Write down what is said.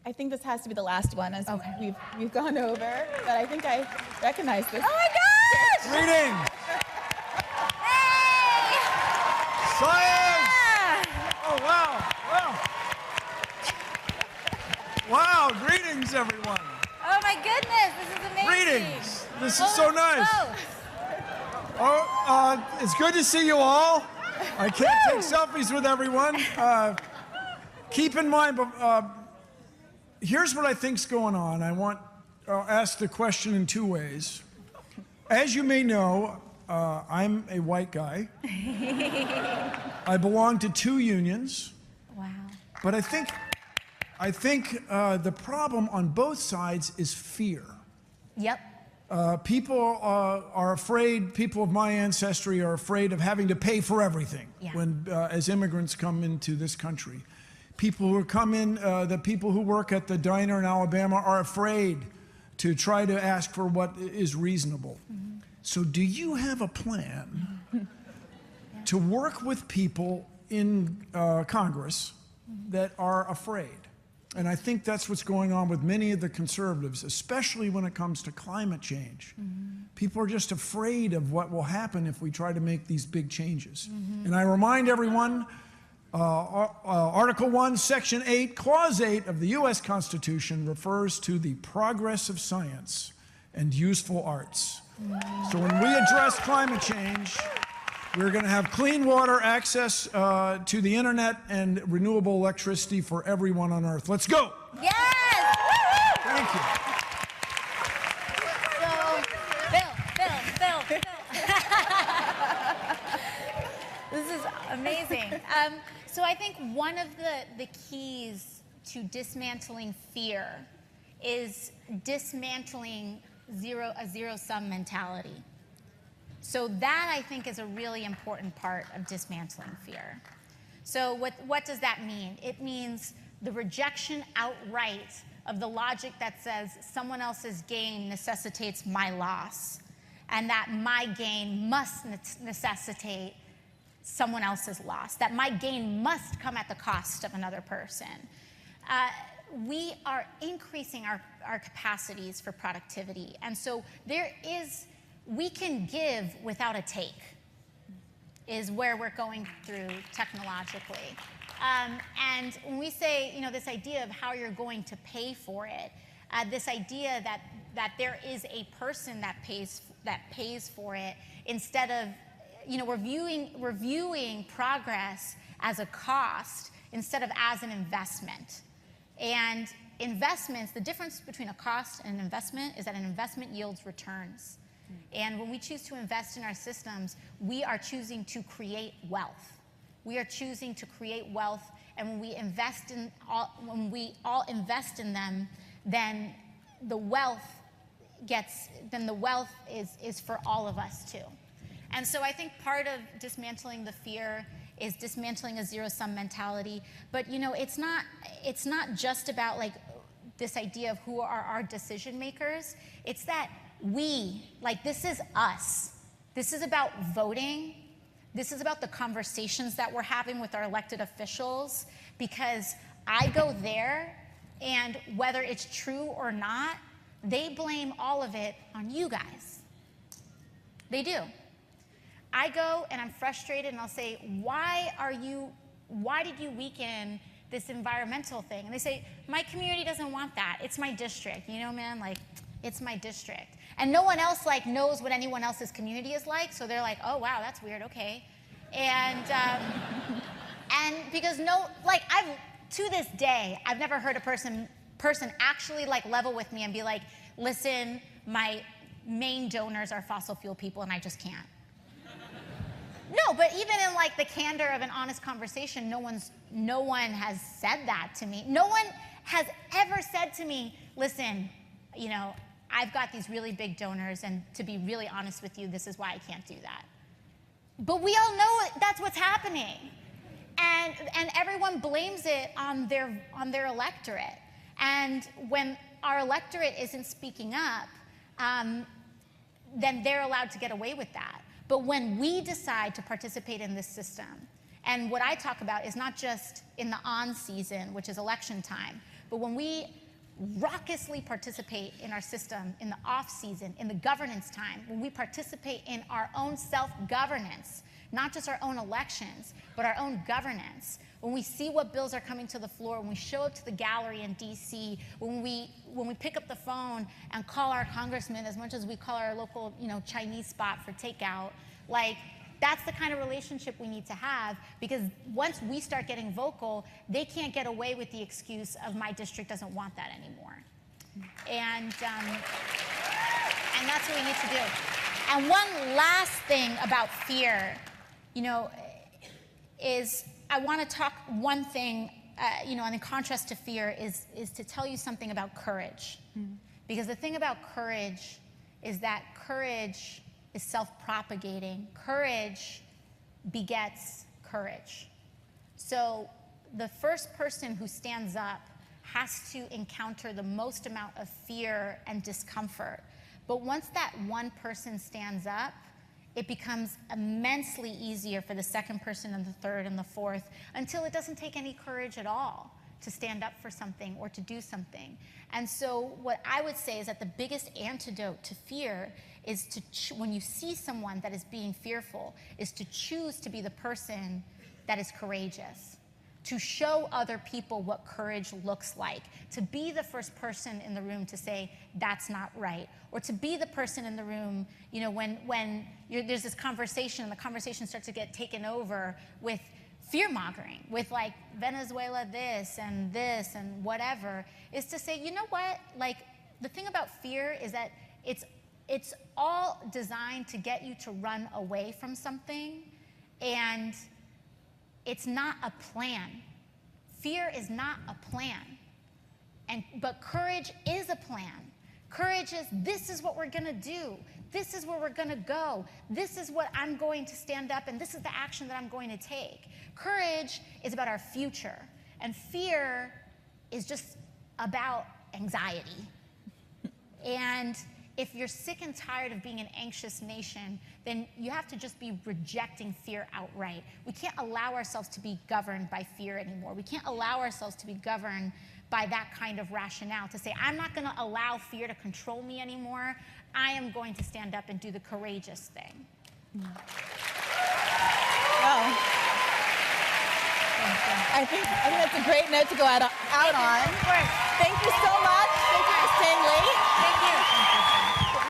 I think this has to be the last one, as we've gone over, but I think I recognize this. Oh my gosh! Greetings! Hey! Science! Yeah! Oh, wow. Wow, greetings, everyone. Oh my goodness, this is amazing. Greetings. This is so nice. It's good to see you all. I can't take selfies with everyone. Keep in mind, here's what I think's going on. I'll ask the question in two ways. As you may know, I'm a white guy. I belong to 2 unions. Wow. But I think the problem on both sides is fear. Yep. People are afraid, people of my ancestry are afraid of having to pay for everything when, as immigrants come into this country. People who come in, the people who work at the diner in Alabama are afraid to try to ask for what is reasonable. Mm-hmm. So do you have a plan to work with people in Congress that are afraid? And I think that's what's going on with many of the conservatives, especially when it comes to climate change. Mm-hmm. People are just afraid of what will happen if we try to make these big changes. Mm-hmm. And I remind everyone, Article 1, Section 8, Clause 8 of the U.S. Constitution refers to the progress of science and useful arts. Mm-hmm. So when we address climate change, we're going to have clean water, access to the internet, and renewable electricity for everyone on Earth. Let's go! Yes! Thank you. So, Bill. This is amazing. So I think one of the keys to dismantling fear is dismantling a zero-sum mentality. So that, I think, is a really important part of dismantling fear. So what does that mean? It means the rejection outright of the logic that says someone else's gain necessitates my loss, and that my gain must necessitate someone else's loss, that my gain must come at the cost of another person. We are increasing our capacities for productivity, and so we can give without a take, is where we're going through technologically. And when we say, this idea of how you're going to pay for it, this idea that there is a person that pays for it, instead of, we're viewing progress as a cost instead of as an investment. And investments, the difference between a cost and an investment is that an investment yields returns. And when we choose to invest in our systems, we are choosing to create wealth. We are choosing to create wealth, and when we all invest in them, then the wealth is for all of us too. And so I think part of dismantling the fear is dismantling a zero-sum mentality. But it's not just about this idea of who are our decision makers. It's that this is us. This is about voting. This is about the conversations that we're having with our elected officials, because I go there, and whether it's true or not, they blame all of it on you guys. They do. I go and I'm frustrated and I'll say, why did you weaken this environmental thing? And they say, my community doesn't want that. It's my district. Man, it's my district. And no one else knows what anyone else's community is like, so they're like, oh wow, that's weird, okay. And and because to this day, I've never heard a person actually actually level with me and be like, listen, my main donors are fossil fuel people and I just can't. No, but even in the candor of an honest conversation, no one has said that to me. No one has ever said to me, listen, I've got these really big donors, and to be really honest with you, this is why I can't do that. But we all know that's what's happening. And everyone blames it on their electorate. And when our electorate isn't speaking up, then they're allowed to get away with that. But when we decide to participate in this system, and what I talk about is not just in the on season, which is election time, But when we raucously participate in our system, in the off season, in the governance time, when we participate in our own self-governance, not just our own elections, but our own governance, when we see what bills are coming to the floor, when we show up to the gallery in DC, when we pick up the phone and call our congressman as much as we call our local, Chinese spot for takeout, like, that's the kind of relationship we need to have, because once we start getting vocal, they can't get away with the excuse of my district doesn't want that anymore. And that's what we need to do. And one last thing about fear, is I want to talk one thing, and in contrast to fear is to tell you something about courage. Because the thing about courage is that courage is self-propagating. Courage begets courage. So the first person who stands up has to encounter the most amount of fear and discomfort. But once that one person stands up, it becomes immensely easier for the second person and the third and the fourth, until it doesn't take any courage at all to stand up for something or to do something. And so what I would say is that the biggest antidote to fear is to, when you see someone that is being fearful, is to choose to be the person that is courageous, to show other people what courage looks like, to be the first person in the room to say, that's not right, or to be the person in the room, when there's this conversation and the conversation starts to get taken over with fear-mongering, with like Venezuela this and whatever, is to say, you know what, like, the thing about fear is that it's all designed to get you to run away from something, and it's not a plan. Fear is not a plan. But courage is a plan. Courage is, this is what we're gonna do. This is where we're gonna go. This is what I'm going to stand up, and this is the action that I'm going to take. Courage is about our future, and fear is just about anxiety. And if you're sick and tired of being an anxious nation, then you have to just be rejecting fear outright. We can't allow ourselves to be governed by fear anymore. We can't allow ourselves to be governed by that kind of rationale, to say, I'm not gonna allow fear to control me anymore. I am going to stand up and do the courageous thing. Well, I think that's a great note to go out on. Thank you so much. Thank you for staying late. Thank you.